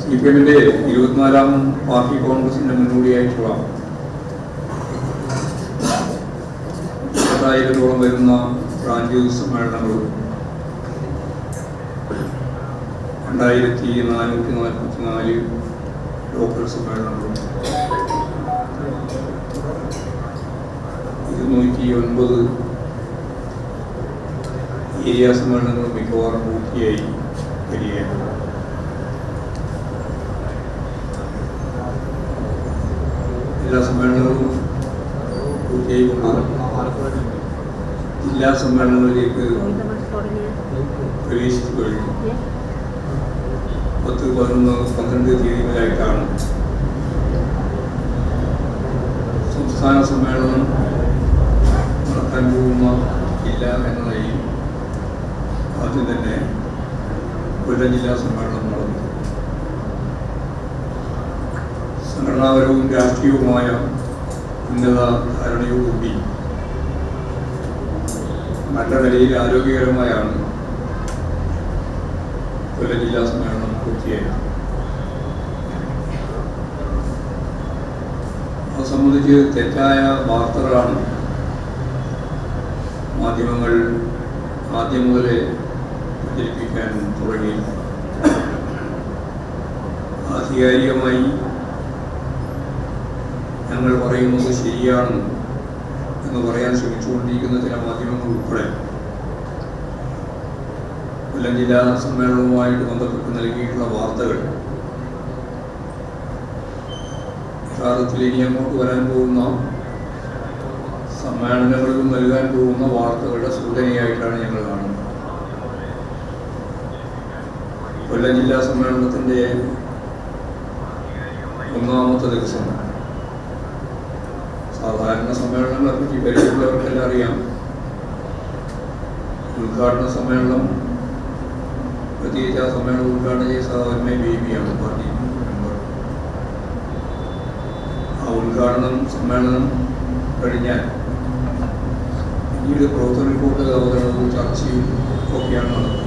CPM-ന്റെ 24ാം party കോൺഗ്രസിന്റെ മുന്നോടിയായിട്ടുള്ള 10,000-ഓളം വരുന്ന branch സമ്മേളനങ്ങളും 2444 ലോക്കൽ സമ്മേളനങ്ങളും 209 ഏരിയ സമ്മേളനങ്ങളും മിക്കവാറും പൂർത്തിയായി വരികയാണ്. ജില്ലാ സമ്മേളനവും പൂർത്തിയായിക്കൊണ്ട് ജില്ലാ സമ്മേളനങ്ങളിലേക്ക് പ്രവേശിച്ചു കഴിഞ്ഞു. 10, 11, 12 തീയതികളിലായിട്ടാണ് സംസ്ഥാന സമ്മേളനം നടത്താൻ പോകുന്ന ജില്ല എന്ന നിലയിൽ ആദ്യം തന്നെ കൊല്ലം ജില്ലാ സമ്മേളനം നടന്നു. സംഘടനാപരവും രാഷ്ട്രീയവുമായ ഉന്നത ധാരണയോടുകൂടി നല്ല നിലയിൽ ആരോഗ്യകരമായാണ് കൊല്ലം ജില്ലാ സമ്മേളനം പൂർത്തിയായത്. അത് സംബന്ധിച്ച് തെറ്റായ വാർത്തകളാണ് മാധ്യമങ്ങൾ ആദ്യം മുതലേ പ്രചരിപ്പിക്കാൻ തുടങ്ങി. ആധികാരികമായി ഞങ്ങൾ പറയുന്നത് ശരിയാണ് എന്ന് പറയാൻ ശ്രമിച്ചുകൊണ്ടിരിക്കുന്ന ചില മാധ്യമങ്ങൾ ഉൾപ്പെടെ കൊല്ലം ജില്ലാ സമ്മേളനവുമായിട്ട് ബന്ധപ്പെട്ട് നൽകിയിട്ടുള്ള വാർത്തകൾ യഥാർത്ഥത്തിൽ ഇനി അങ്ങോട്ട് വരാൻ പോകുന്ന സമ്മേളനങ്ങളിലും നൽകാൻ പോകുന്ന വാർത്തകളുടെ സൂചനയായിട്ടാണ് ഞങ്ങൾ കാണുന്നത്. കൊല്ലം ജില്ലാ സമ്മേളനത്തിൻ്റെ 1ാമത്തെ ദിവസം സാധാരണ സമ്മേളനങ്ങളെ പറ്റി പരിചയമുള്ളവർക്കെല്ലാം അറിയാം. ഉദ്ഘാടന സമ്മേളനം, പ്രത്യേകിച്ച് ആ സമ്മേളനം ഉദ്ഘാടനം ചെയ്ത സാധാരണ ബേബിയാണ് പാർട്ടി മെമ്പർ. ആ ഉദ്ഘാടനം സമ്മേളനം കഴിഞ്ഞാൽ പിന്നീട് പ്രവർത്തന റിപ്പോർട്ട് അവതരണവും ചർച്ചയും ഒക്കെയാണ് നടന്നത്.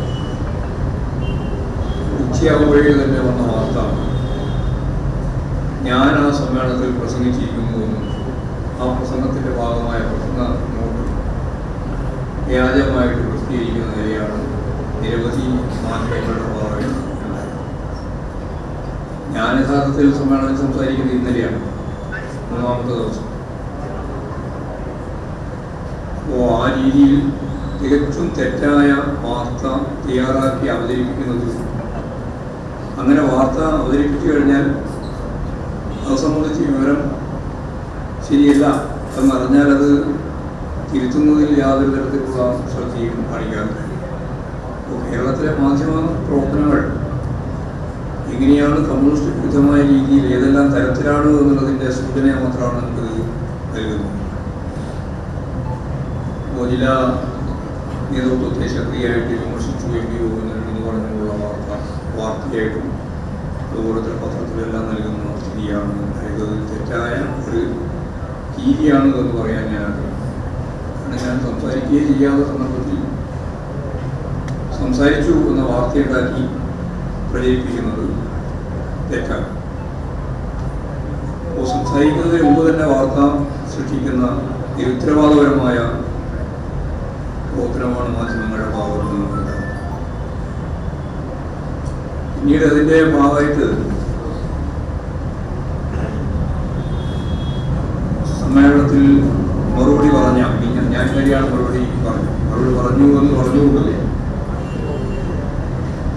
ഉച്ചയാകുമ്പോഴേ തന്നെ വന്ന വാർത്ത ഞാൻ ആ സമ്മേളനത്തിൽ പ്രസംഗിച്ചിരിക്കുന്നുവെന്നും ആ പ്രസംഗത്തിൻ്റെ ഭാഗമായ പ്രസംഗ നോട്ട് വ്യാജമായിട്ട് പ്രസിദ്ധീകരിക്കുന്ന നിലയാണ് നിരവധി മാധ്യമങ്ങളുടെ ഭാഗമായി ഉണ്ടായത്. ഞാൻ യഥാർത്ഥത്തിൽ സമ്മേളനത്തിൽ സംസാരിക്കുന്നത് ഇന്നലെയാണ്, 3ാമത്തെ ദിവസം. അപ്പോൾ ആ രീതിയിൽ തികച്ചും തെറ്റായ വാർത്ത തയ്യാറാക്കി അവതരിപ്പിക്കുന്നത്, അങ്ങനെ വാർത്ത അവതരിപ്പിച്ചു കഴിഞ്ഞാൽ അത് സംബന്ധിച്ച് വിവരം ശരിയല്ല എന്നറിഞ്ഞാൽ അത് തിരുത്തുന്നതിൽ യാതൊരു തരത്തിലുള്ള ശ്രദ്ധയും കാണിക്കാറില്ല. അപ്പോൾ കേരളത്തിലെ മാധ്യമ പ്രവർത്തനങ്ങൾ എങ്ങനെയാണ് കമ്മ്യൂണിസ്റ്റ് വിരുദ്ധമായ രീതിയിൽ ഏതെല്ലാം തരത്തിലാണ് എന്നുള്ളതിൻ്റെ സൂചന മാത്രമാണ് നമുക്കിത് നൽകുന്നത്. ജില്ലാ നേതൃത്വത്തെ ശക്തിയായിട്ട് വിമർശിച്ചു എന്ന് പറഞ്ഞുള്ള വാർത്തയായിട്ടും അതുപോലെ പത്രത്തിലെല്ലാം നൽകുന്ന സ്ഥിതിയാണ്. അതായത് തെറ്റായ ഒരു രീതിയാണ് എന്ന് പറയാൻ ഞാൻ ആഗ്രഹിക്കുന്നു. ഞാൻ സംസാരിക്കുകയും ചെയ്യാത്ത സന്ദർഭത്തിൽ സംസാരിച്ചു എന്ന വാർത്തയുണ്ടാക്കി പ്രചരിപ്പിക്കുന്നത് തെറ്റാണ്. അപ്പോൾ സംസാരിക്കുന്നതിന് മുമ്പ് തന്നെ വാർത്ത സൃഷ്ടിക്കുന്ന നിരുത്തരവാദപരമായ പ്രവർത്തനമാണ് മാധ്യമങ്ങളുടെ ഭാഗത്ത് നിന്നുണ്ടാകുന്നത്. പിന്നീട് അതിൻ്റെ ഭാഗമായിട്ട് സമ്മേളനത്തിൽ മറുപടി പറഞ്ഞ ഞാൻ വരെയാണ് മറുപടി പറഞ്ഞു എന്ന് പറഞ്ഞുകൊണ്ടല്ലേ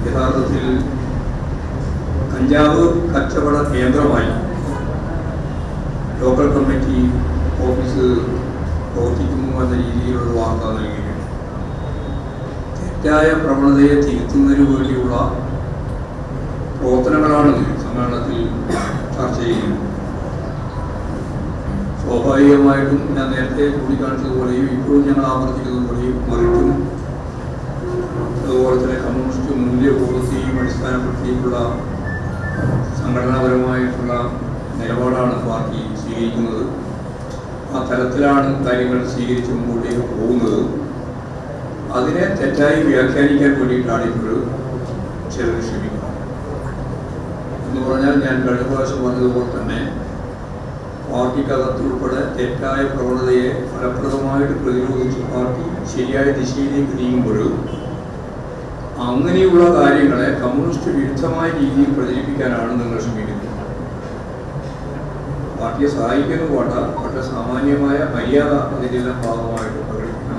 യഥാർത്ഥത്തിൽ കഞ്ചാവ് കച്ചവട കേന്ദ്രമായി ലോക്കൽ കമ്മിറ്റി ഓഫീസ് പ്രവർത്തിക്കുന്നു എന്ന രീതിയിലുള്ള വാർത്ത നൽകിയിട്ടുണ്ട്. തെറ്റായ പ്രവണതയെ തിരുത്തുന്നതിന് വേണ്ടിയുള്ള പ്രവർത്തനങ്ങളാണ് സമ്മേളനത്തിൽ ചർച്ച ചെയ്യുന്നത്. സ്വാഭാവികമായിട്ടും ഞാൻ നേരത്തെ ചൂണ്ടിക്കാണിച്ചതുപോലെയും ഇപ്പോഴും ഞങ്ങൾ ആവർത്തിക്കുന്നതുപോലെയും മറിച്ചും അതുപോലെ തന്നെ കമ്മ്യൂണിസ്റ്റ് മൂല്യബോധത്തെയും അടിസ്ഥാനപ്പെടുത്തിയിട്ടുള്ള സംഘടനാപരമായിട്ടുള്ള നിലപാടാണ് പാർട്ടി സ്വീകരിക്കുന്നത്. ആ തലത്തിലാണ് കാര്യങ്ങൾ സ്വീകരിച്ച് മുമ്പോട്ടേക്ക് പോകുന്നത്. അതിനെ തെറ്റായി വ്യാഖ്യാനിക്കാൻ വേണ്ടിയിട്ടാണ് ഇപ്പോൾ ചിലർ ശ്രമിക്കുന്നത്. പറഞ്ഞാൽ ഞാൻ കഴിഞ്ഞ പ്രാവശ്യം പറഞ്ഞതുപോലെ തന്നെ പാർട്ടിക്കകത്തുൾപ്പെടെ തെറ്റായ പ്രവണതയെ ഫലപ്രദമായിട്ട് പ്രതിരോധിച്ച് പാർട്ടി ശരിയായ ദിശയിലേക്ക് നീങ്ങുമ്പോൾ അങ്ങനെയുള്ള കാര്യങ്ങളെ കമ്മ്യൂണിസ്റ്റ് വിരുദ്ധമായ രീതിയിൽ പ്രചരിപ്പിക്കാനാണ് നിങ്ങൾ ശ്രമിക്കുന്നത്. പാർട്ടിയെ സഹായിക്കുന്നു വേണ്ട, പക്ഷേ സാമാന്യമായ മര്യാദ അതിൻ്റെല്ലാം ഭാഗമായിട്ട് പ്രകടിപ്പിക്കണം.